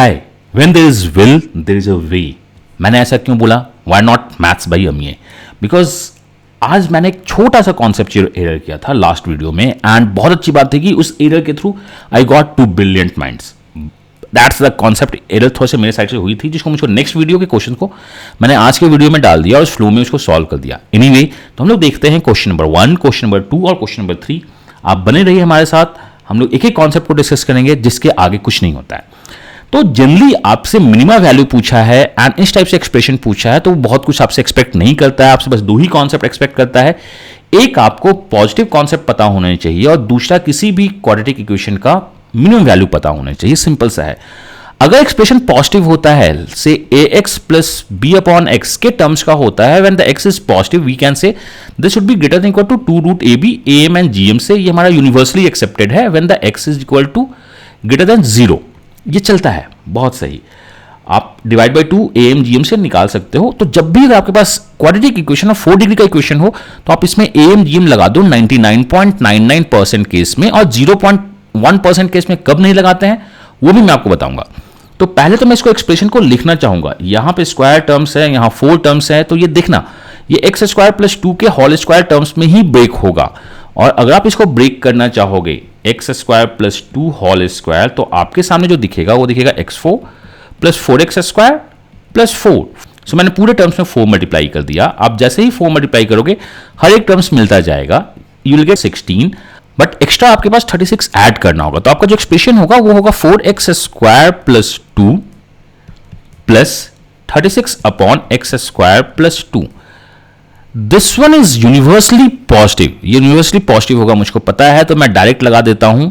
Hi, when there is will there is a way. मैंने ऐसा क्यों बोला? Why not maths by Amiy? Because आज मैंने एक छोटा सा कॉन्सेप्ट एरर किया था लास्ट वीडियो में, एंड बहुत अच्छी बात थी कि उस एरर के through I got 2 billion minds. That's the concept. Error थोड़ा सा मेरे साइड से हुई थी, जिसको मुझको नेक्स्ट वीडियो के क्वेश्चन को मैंने आज के वीडियो में डाल दिया और उस फ्लो में उसको सॉल्व कर दिया। एनीवे, तो हम लोग देखते हैं क्वेश्चन नंबर 1, क्वेश्चन नंबर 2 और क्वेश्चन नंबर 3। आप बने रहिए हमारे साथ, हम लोग एक एक कॉन्सेप्ट को डिस्कस करेंगे जिसके आगे कुछ नहीं होता है। तो जनरली आपसे मिनिमम वैल्यू पूछा है एंड इस टाइप से एक्सप्रेशन पूछा है, तो बहुत कुछ आपसे एक्सपेक्ट नहीं करता है, आपसे बस 2 ही कॉन्सेप्ट एक्सपेक्ट करता है। एक आपको पॉजिटिव कॉन्सेप्ट पता होना चाहिए और दूसरा किसी भी क्वाड्रेटिक इक्वेशन का मिनिमम वैल्यू पता होना चाहिए। सिंपल सा है। अगर एक्सप्रेशन पॉजिटिव होता है, से ax plus b upon x के टर्म्स का होता है, when the x is positive we can say this should be greater than equal to 2 root ab am and gm से। ये हमारा यूनिवर्सली एक्सेप्टेड है। When the x is equal to greater than 0, ये चलता है। बहुत सही। आप डिवाइड बाई 2 am gm से निकाल सकते हो। तो जब भी अगर आपके पास क्वाड्रेटिक इक्वेशन और 4 डिग्री का इक्वेशन हो, तो आप इसमें am gm लगा दो 99.99% केस में, और 0.1% केस में कब नहीं लगाते हैं वो भी मैं आपको बताऊंगा। तो पहले तो मैं इसको एक्सप्रेशन को लिखना चाहूंगा। यहां पे स्क्वायर टर्म्स है, यहां 4 टर्म्स है, तो ये देखना ये एक्स स्क्वायर प्लस 2 के होल स्क्वायर टर्म्स में ही ब्रेक होगा। और अगर आप इसको ब्रेक करना चाहोगे x square plus 2 whole square, तो आपके सामने जो दिखेगा वो दिखेगा x4 plus 4x square plus 4। सो मैंने पूरे टर्म्स में 4 मल्टीप्लाई कर दिया। आप जैसे ही 4 मल्टीप्लाई करोगे हर एक टर्म्स मिलता जाएगा, you will get 16, but extra आपके पास 36 ऐड करना होगा। तो आपका जो एक्सप्रेशन होगा वो होगा 4x square plus 2 plus 36 upon x square plus 2। This one is universally positive. ये यूनिवर्सली पॉजिटिव होगा, मुझको पता है, तो मैं डायरेक्ट लगा देता हूं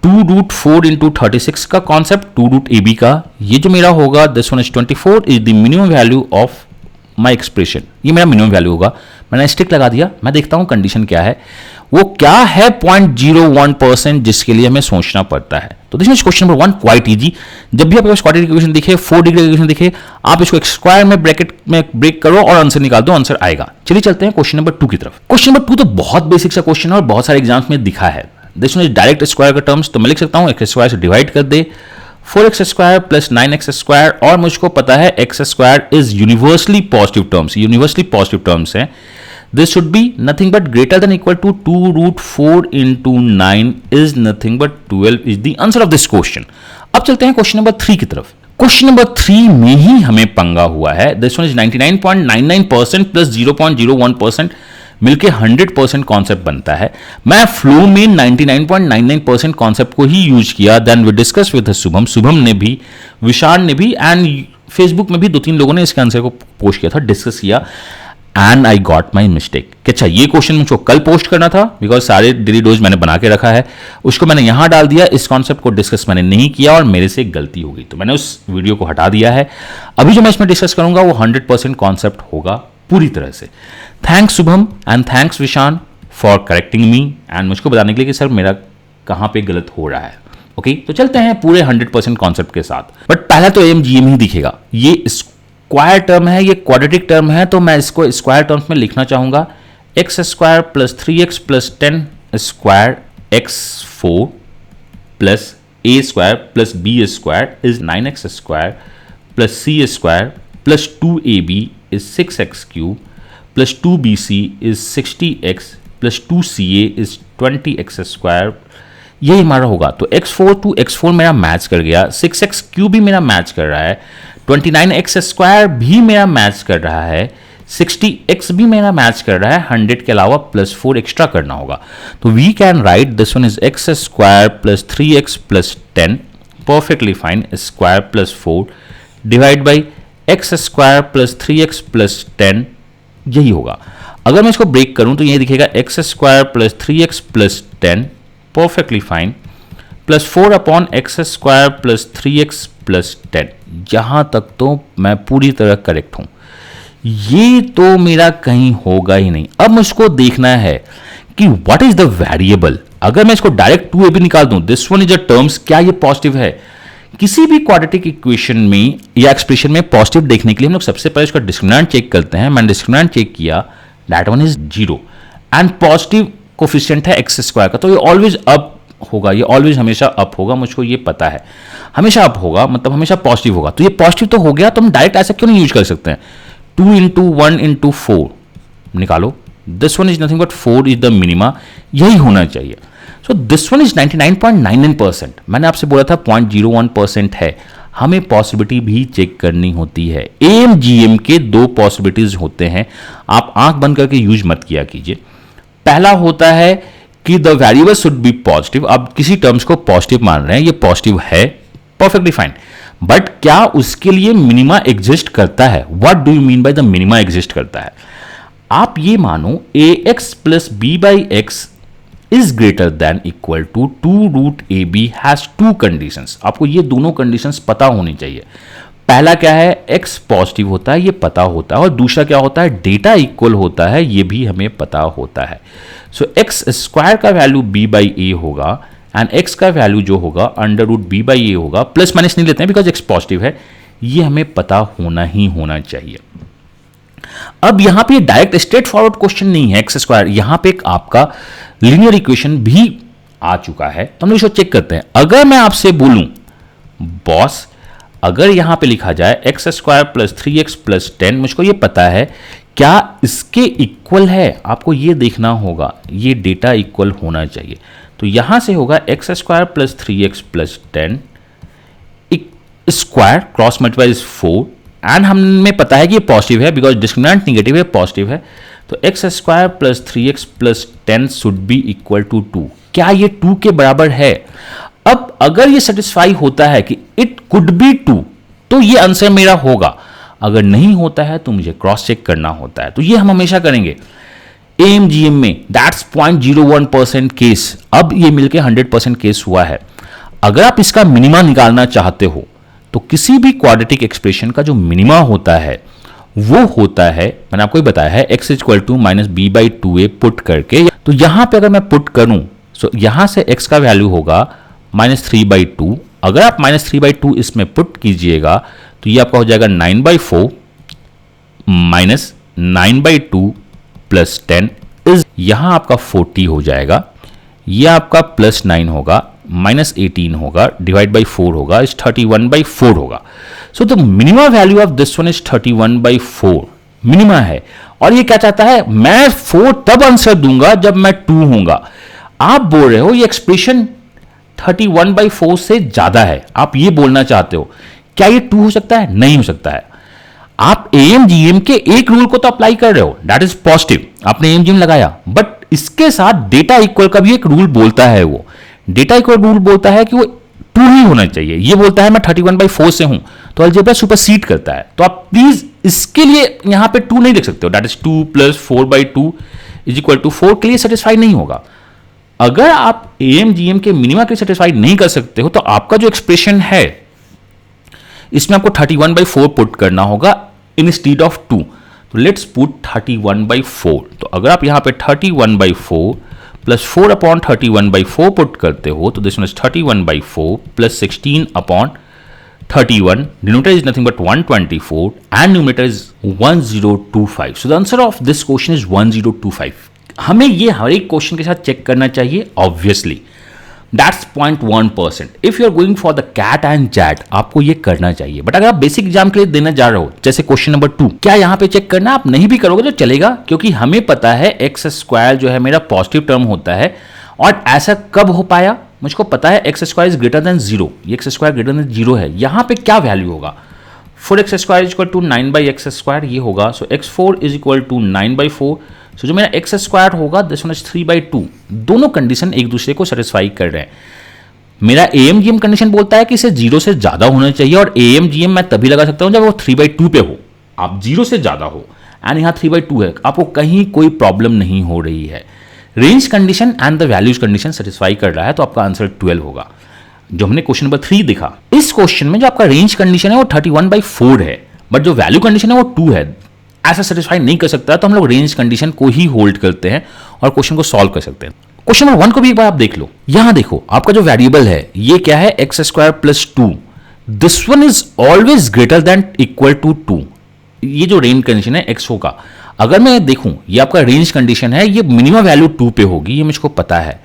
2 रूट 4 इंटू 36 का कॉन्सेप्ट, 2 रूट ab का। ये जो मेरा होगा this one is 24 is the minimum value of my expression. ये मेरा मिनिमम वैल्यू होगा। मैंने स्टिक लगा दिया। मैं देखता हूं कंडीशन क्या है। वो क्या है 0.01%, जिसके लिए हमें सोचना पड़ता है। तो this is question number 1, quite easy. जब भी आपके पास क्वाड्रेटिक इक्वेशन दिखे, 4 डिग्री इक्वेशन दिखे, आप इसको स्क्वायर में ब्रैकेट में ब्रेक करो और आंसर निकाल दो, आंसर आएगा। चलिए चलते हैं क्वेश्चन नंबर 2 की तरफ। क्वेश्चन नंबर 2 तो बहुत बेसिक सा क्वेश्चन है और बहुत सारे एग्जाम्स में दिखा है। दिस इज डायरेक्ट स्क्वायर का टर्म्स, तो मैं लिख सकता हूं एक्स स्क्वायर से डिवाइड कर दे 4x square plus 9x square, और मुझको पता है x square is universally positive terms. Universally positive terms हैं। This should be nothing but greater than equal to 2 root 4 into 9 is nothing but 12 is the answer of this question. अब चलते हैं question number 3 की तरफ। Question number 3 में ही हमें पंगा हुआ है। This one is 99.99% plus 0.01% मिलके 100% कॉन्सेप्ट बनता है। मैं फ्लो में 99.99% कॉन्सेप्ट को ही यूज किया। Then we discuss with Shubham ने भी, विशाल ने भी, एंड फेसबुक में भी 2-3 लोगों ने इसके आंसर को पोस्ट किया था, डिस्कस किया, and I got my mistake. अच्छा, ये क्वेश्चन मुझको कल पोस्ट करना था, बिकॉज सारे डेली डोज मैंने बना के रखा है, उसको मैंने यहां डाल दिया। इस कॉन्सेप्ट को डिस्कस मैंने नहीं किया और मेरे से गलती हो गई, तो मैंने उस वीडियो को हटा दिया है। अभी जो मैं इसमें डिस्कस करूंगा वो 100% कॉन्सेप्ट होगा पूरी तरह से। Thanks Shubham and thanks Vishan for correcting me and मुझको बताने के लिए कि सर मेरा कहां पे गलत हो रहा है। ओके, तो चलते हैं पूरे 100% कॉन्सेप्ट के साथ। बट पहला तो am gm ही दिखेगा। ये स्क्वायर टर्म है, ये क्वाड्रेटिक टर्म है, तो मैं इसको स्क्वायर टर्म्स में लिखना चाहूंगा x square plus 3x plus 10 square x4 plus a square plus b square is 9x square plus c square plus 2ab is 6x cube plus 2bc is 60x plus 2ca is 20x square. यही हमारा होगा। तो x4 to x4 मेरा match कर गया, 6x cube भी मेरा match कर रहा है, 29x स्क्वायर भी मेरा मैच कर रहा है, 60x भी मेरा मैच कर रहा है, 100 के अलावा प्लस 4 एक्स्ट्रा करना होगा। तो we can write this one is x square plus 3x plus 10 perfectly fine square plus 4 divide by x square plus 3x plus 10। यही होगा। अगर मैं इसको ब्रेक करूं तो ये दिखेगा x square plus 3x plus 10 perfectly fine plus 4 upon x square plus 3x plus 10। यहां तक तो मैं पूरी तरह करेक्ट हूं। ये तो मेरा कहीं होगा ही नहीं। अब मुझको देखना है कि व्हाट इज द वेरिएबल। अगर मैं इसको डायरेक्ट 2ab निकाल दूं, this one is a terms, क्या ये पॉजिटिव है? किसी भी क्वाड्रेटिक इक्वेशन में या एक्सप्रेशन में पॉजिटिव देखने के लिए हम लोग सबसे पहले इसका डिस्क्रिमिनेंट चेक करते हैं। मैंने डिस्क्रिमिनेंट चेक किया, that one is 0 and positive coefficient है एक्स स्क्वायर का, तो ये ऑलवेज अप होगा, ये ऑलवेज हमेशा अप होगा, मुझको ये पता है, हमेशा अप होगा मतलब हमेशा पॉजिटिव होगा। तो ये पॉजिटिव तो हो गया, तो हम डायरेक्ट ऐसा क्यों नहीं यूज कर सकते हैं? 2 इंटू 1 इंटू 4 निकालो, this one is nothing but 4 is the minima, यही होना चाहिए। So this one is 99.99%। मैंने आपसे बोला था 0.01% है, हमें पॉसिबिलिटी भी चेक करनी होती है। AMGM के दो पॉसिबिलिटीज होते हैं, आप आंख बंद करके यूज मत किया कीजिए। पहला होता है कि the variable should be positive, आप किसी टर्म्स को पॉजिटिव मान रहे हैं, ये पॉजिटिव है, परफेक्टली फाइन, बट क्या उसके लिए मिनिमा एग्जिस्ट करता है? What do you mean by the minima exist करता है? आप ये मानो ax plus b by x is greater than equal to 2 root a b has 2 conditions. आपको ये दोनों कंडीशंस पता होनी चाहिए। पहला क्या है, x पॉजिटिव होता है, ये पता होता है, और दूसरा क्या होता है, डेटा इक्वल होता है, ये भी हमें पता होता है। सो x स्क्वायर का वैल्यू b बाई ए होगा एंड x का वैल्यू जो होगा अंडर रूट b बाई ए होगा, प्लस माइनस नहीं लेते हैं बिकॉज x पॉजिटिव है, ये हमें पता होना ही होना चाहिए। अब यहां पे डायरेक्ट स्ट्रेट फॉरवर्ड क्वेश्चन नहीं है एक्स स्क्वायर, यहां पे एक आपका लीनियर इक्वेशन भी आ चुका है, तो हम लोग इसको चेक करते हैं। अगर मैं आपसे बोलूं बॉस, अगर यहां पे लिखा जाए x square plus 3x plus 10, मुझको ये पता है क्या इसके इक्वल है, आपको ये देखना होगा, ये डेटा इक्वल होना चाहिए। तो यहां से होगा x square plus 3x plus 10 square cross multiply is 4 and हमें पता है कि ये पॉजिटिव है बिकॉज डिस्क्रिमिनेंट निगेटिव है, पॉजिटिव है, तो x square plus 3x plus 10 should be equal to 2। क्या ये 2 के बराबर है? अब अगर ये सेटिस्फाई होता है कि इट कुड बी 2, तो ये आंसर मेरा होगा। अगर नहीं होता है तो मुझे क्रॉस चेक करना होता है, तो ये हम हमेशा करेंगे। AMGM में दैट्स 0.01% केस, अब ये मिलके 100% केस हुआ है। अगर आप इसका मिनिमा निकालना चाहते हो तो किसी भी क्वाड्रेटिक एक्सप्रेशन का जो मिनिमा होता है वो होता है, मैंने आपको ही बताया है, x equal to minus b by 2a put करके। तो यहां पे अगर मैं पुट करूं तो यहां से x का वैल्यू होगा -3/2। अगर आप -3/2 इसमें पुट कीजिएगा तो ये आपका हो जाएगा 9/4 माइनस 9/2 प्लस 10 इज, यहां आपका 40 हो जाएगा, ये आपका +9 होगा, -18 होगा, डिवाइड बाई 4 होगा, इज 31/4 होगा। So the minimum value of this one is 31/4 minima है। और ये क्या चाहता है, मैं 4 तब आंसर दूंगा जब मैं 2 हूंगा। आप बोल रहे हो ये एक्सप्रेशन 31/4 से ज्यादा है, आप ये बोलना चाहते हो, क्या ये 2 हो सकता है? नहीं हो सकता है। आप AMGM के एक रूल को तो अप्लाई कर रहे हो, दैट इज पॉजिटिव, आपने AMGM लगाया, बट इसके साथ डेटा इक्वल का भी एक रूल बोलता है, वो डेटा इक्वल रूल बोलता है कि वो 2 ही होना चाहिए। ये बोलता है मैं 31/4 से हूं, तो अलजेब्रा सुपरसीड करता है। तो आप प्लीज इसके लिए यहां पे 2 नहीं लिख सकते हो, that is 2 + 4/2 is equal to 4 के लिए सेटिस्फाई नहीं होगा। अगर आप AMGM के मिनिमा के सेटिस्फाई नहीं कर सकते हो तो आपका जो एक्सप्रेशन है इसमें आपको 31/4 पुट करना होगा इंस्टीड ऑफ 2। तो लेट्स पुट 31/4। तो अगर आप यहां पे 31/4 प्लस 4/31/4 पुट करते हो तो this one is 31/4 plus 16/31, denominator is nothing but 124 and numerator is 1025। So the answer of this question is 1025। हमें ये हर एक क्वेश्चन के साथ चेक करना चाहिए, obviously that's 0.1%। If you are going for the CAT and XAT, आपको ये करना चाहिए, बट अगर आप बेसिक एग्जाम के लिए देना जा रहे हो, जैसे क्वेश्चन नंबर 2, क्या यहां पे चेक करना? आप नहीं भी करोगे तो चलेगा, क्योंकि हमें पता है एक्स स्क्वायर जो है मेरा पॉजिटिव टर्म होता है। और ऐसा कब हो पाया? मुझको पता है x square is greater than 0, ये एक्स स्क्वायर ग्रेटर देन 0 है। यहां पे क्या वैल्यू होगा? 4x square is equal to 9/x स्क्वायर, ये होगा। So x4 is equal to 9/4। So जो मेरा एक्स स्क्वायर होगा दिस वन इज 3/2। दोनों कंडीशन एक दूसरे को सेटिस्फाई कर रहे हैं। मेरा AMGM कंडीशन बोलता है कि इसे 0 से ज्यादा होना चाहिए, और AMGM मैं तभी लगा सकता हूं जब वो 3/2 पे हो, आप 0 से ज्यादा हो, एंड यहां 3/2 है, आपको कहीं कोई प्रॉब्लम नहीं हो रही है। Range condition and the values condition satisfy कर रहा है, तो आपका आंसर 12 होगा। जो हमने क्वेश्चन नंबर 3 देखा, इस क्वेश्चन में जो आपका रेंज कंडीशन है वो 31/4 है, बट जो वैल्यू कंडीशन है वो 2 है। ऐसा सेटिस्फाई नहीं कर सकता, तो हम लोग रेंज कंडीशन को ही होल्ड करते हैं और क्वेश्चन को सॉल्व कर सकते हैं। क्वेश्चन नंबर 1 को भी एक बार आप देख लो। यहां देखो, आपका जो वेरिएबल है ये क्या है, x square plus 2। This one is always greater than equal to 2। ये जो रेंज कंडीशन है एक्स होगा। अगर मैं देखूं, ये आपका रेंज कंडीशन है, ये मिनिमम वैल्यू 2 पे होगी, ये मुझको पता है।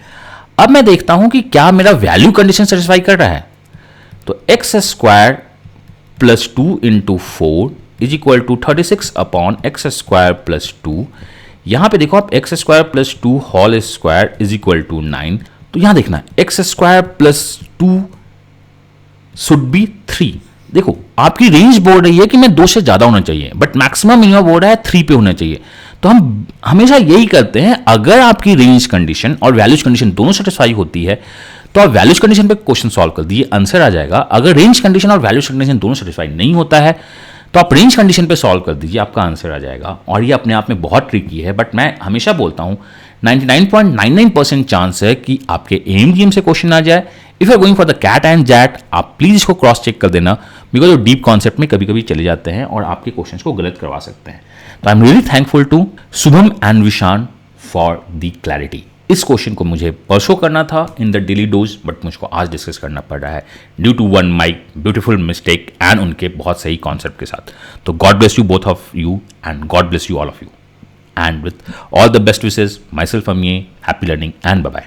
अब मैं देखता हूं कि क्या मेरा वैल्यू कंडीशन सेटिस्फाई कर रहा है। तो x square plus 2 into 4 is equal to 36 upon x square plus 2। यहां पे देखो आप x square plus 2 whole square is equal to 9। तो यहां देखना x square plus 2 should be 3। देखो आपकी रेंज बोल रही है कि मैं 2 से ज्यादा होना चाहिए, बट मैक्सिमम मिनिमम बोल रहा है 3 पे होना चाहिए। तो हम हमेशा यही करते हैं, अगर आपकी रेंज कंडीशन और वैल्यूज कंडीशन दोनों सेटिस्फाई होती है तो आप वैल्यूज कंडीशन पे क्वेश्चन सॉल्व कर दीजिए, आंसर आ जाएगा। अगर रेंज कंडीशन और वैल्यूज कंडीशन दोनों सेटिस्फाई नहीं होता है तो आप रेंज कंडीशन पे सॉल्व कर दीजिए, आपका आंसर आ जाएगा। और ये अपने आप में बहुत ट्रिकी है, बट मैं हमेशा बोलता हूं 99.99% चांस है कि आपके एएमजीएम से क्वेश्चन आ जाए। If you are going for the CAT and XAT, आप प्लीज इसको क्रॉस चेक कर देना, बिकॉज वो डीप कॉन्सेप्ट में कभी कभी चले जाते हैं और आपके क्वेश्चंस को गलत करवा सकते हैं। तो I am really thankful to Shubham and Vishal for the clarity. इस क्वेश्चन को मुझे परसों करना था in the daily dose, but मुझको आज डिस्कस करना पड़ रहा है due to one my beautiful mistake and उनके बहुत सही कॉन्सेप्ट के साथ। तो God bless you both of you and God bless you all of you, and with all the best wishes, myself Amye, happy learning and bye bye.